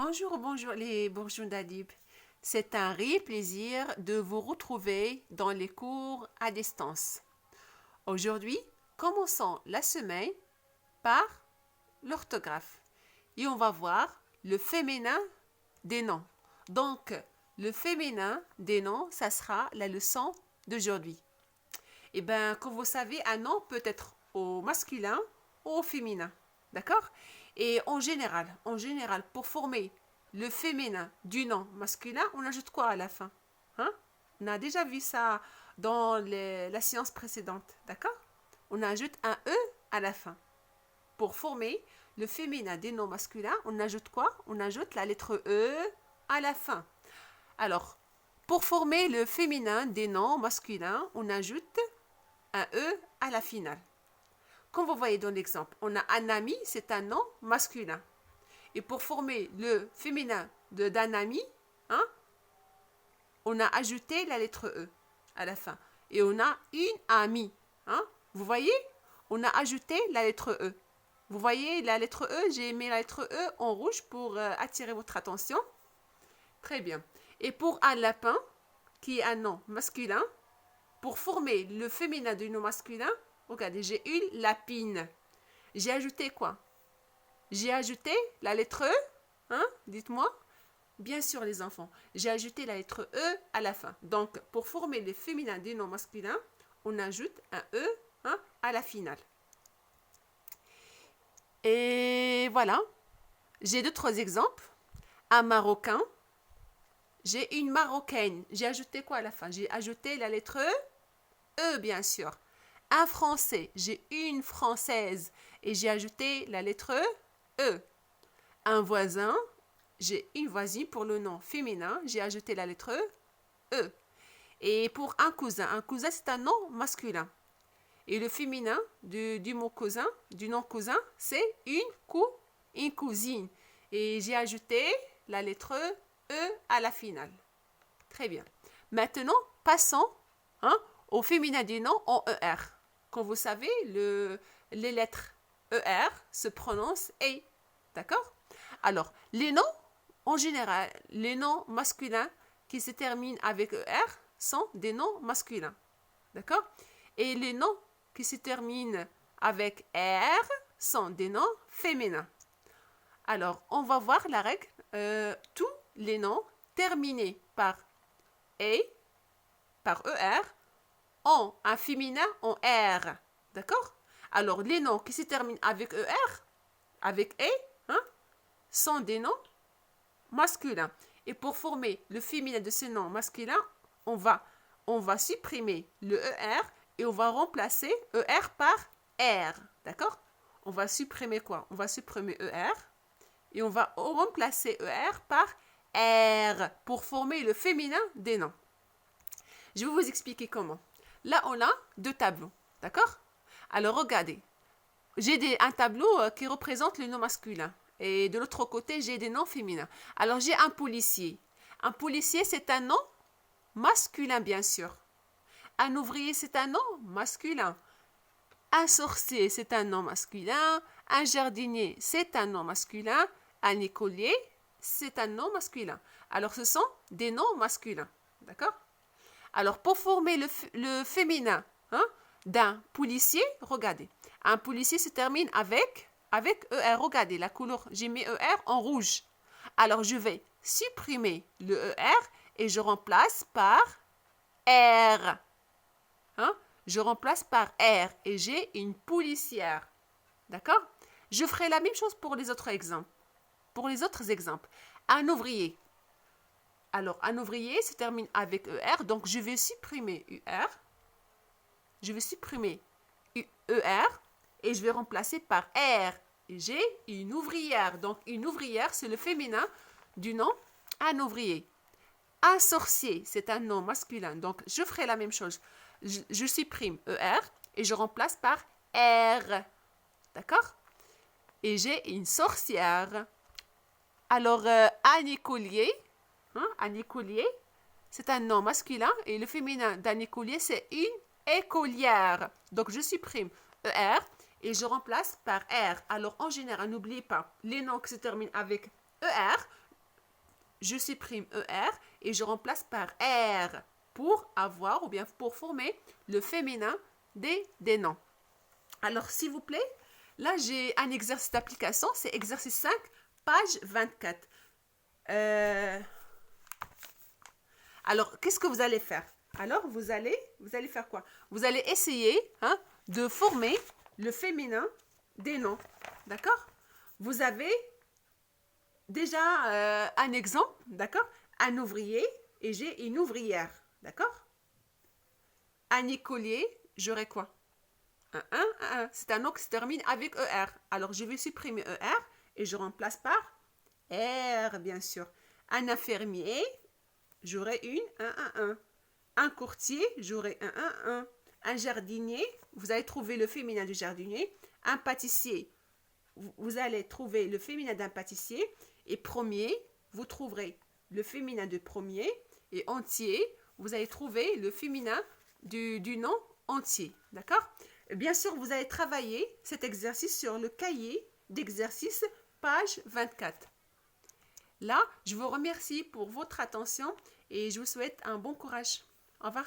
Bonjour les bourgeons d'Adib. C'est un réel plaisir de vous retrouver dans les cours à distance. Aujourd'hui, commençons la semaine par l'orthographe et on va voir le féminin des noms. Donc, le féminin des noms, ça sera la leçon d'aujourd'hui. Eh bien, comme vous savez, un nom peut être au masculin ou au féminin. D'accord? Et en général, pour former le féminin du nom masculin, on ajoute quoi à la fin? Hein? On a déjà vu ça dans la séance précédente. D'accord? On ajoute un E à la fin. Pour former le féminin des noms masculins, on ajoute quoi? On ajoute la lettre E à la fin. Alors, pour former le féminin des noms masculins, on ajoute un E à la finale. Comme vous voyez dans l'exemple, on a un ami, c'est un nom masculin. Et pour former le féminin d'un ami, hein, on a ajouté la lettre E à la fin. Et on a une amie. Hein. Vous voyez? On a ajouté la lettre E. Vous voyez la lettre E? J'ai mis la lettre E en rouge pour attirer votre attention. Très bien. Et pour un lapin, qui est un nom masculin, pour former le féminin du nom masculin, regardez, j'ai une lapine. J'ai ajouté quoi? J'ai ajouté la lettre E. Hein? Dites-moi. Bien sûr, les enfants. J'ai ajouté la lettre E à la fin. Donc, pour former le féminin du nom masculin, on ajoute un E à la finale. Et voilà. J'ai d'autres exemples. Un Marocain. J'ai une Marocaine. J'ai ajouté quoi à la fin? J'ai ajouté la lettre E, bien sûr. Un Français, j'ai une Française et j'ai ajouté la lettre E. Un voisin, j'ai une voisine pour le nom féminin, j'ai ajouté la lettre E. Et pour un cousin c'est un nom masculin. Et le féminin du mot cousin, du nom cousin, c'est une cousine. Et j'ai ajouté la lettre E à la finale. Très bien. Maintenant, passons au féminin du nom en ER. Comme vous savez, les lettres ER se prononcent E. D'accord? Alors, les noms, en général, les noms masculins qui se terminent avec ER sont des noms masculins. D'accord? Et les noms qui se terminent avec R sont des noms féminins. Alors, on va voir la règle. Tous les noms terminés par E, par ER, ont un féminin en R. D'accord? Alors, les noms qui se terminent avec ER, avec E, sont des noms masculins. Et pour former le féminin de ce nom masculin, on va supprimer le ER et on va remplacer ER par R. D'accord? On va supprimer quoi? On va supprimer ER et on va remplacer ER par R pour former le féminin des noms. Je vais vous expliquer comment. Là, on a deux tableaux, d'accord? Alors, regardez. J'ai un tableau qui représente le nom masculin. Et de l'autre côté, j'ai des noms féminins. Alors, j'ai un policier. Un policier, c'est un nom masculin, bien sûr. Un ouvrier, c'est un nom masculin. Un sorcier, c'est un nom masculin. Un jardinier, c'est un nom masculin. Un écolier, c'est un nom masculin. Alors, ce sont des noms masculins, d'accord? Alors, pour former le féminin d'un policier, regardez. Un policier se termine avec ER. Regardez, la couleur, j'ai mis ER en rouge. Alors, je vais supprimer le ER et je remplace par R. Je remplace par R et j'ai une policière. D'accord? Je ferai la même chose pour les autres exemples. Un ouvrier. Alors, un ouvrier se termine avec ER, donc je vais supprimer UR. Je vais supprimer ER et je vais remplacer par R. Et j'ai une ouvrière. Donc, une ouvrière, c'est le féminin du nom un ouvrier. Un sorcier, c'est un nom masculin. Donc, je ferai la même chose. Je supprime ER et je remplace par R. D'accord? Et j'ai une sorcière. Alors, un écolier. Un écolier, c'est un nom masculin et le féminin d'un écolier, c'est une écolière. Donc, je supprime ER et je remplace par R. Alors, en général, n'oubliez pas, les noms qui se terminent avec ER, je supprime ER et je remplace par R pour avoir ou bien pour former le féminin des noms. Alors, s'il vous plaît, là, j'ai un exercice d'application, c'est exercice 5, page 24. Alors, qu'est-ce que vous allez faire? Alors, vous allez faire quoi? Vous allez essayer de former le féminin des noms. D'accord? Vous avez déjà un exemple, d'accord? Un ouvrier et j'ai une ouvrière, d'accord? Un écolier, j'aurai quoi? Un. C'est un nom qui se termine avec ER. Alors, je vais supprimer ER et je remplace par R, bien sûr. Un infirmier, j'aurai un. Un courtier, j'aurai un. Un jardinier, vous allez trouver le féminin du jardinier. Un pâtissier, vous allez trouver le féminin d'un pâtissier. Et premier, vous trouverez le féminin de premier. Et entier, vous allez trouver le féminin du nom entier. D'accord? Bien sûr, vous allez travailler cet exercice sur le cahier d'exercice, page 24. Là, je vous remercie pour votre attention et je vous souhaite un bon courage. Au revoir.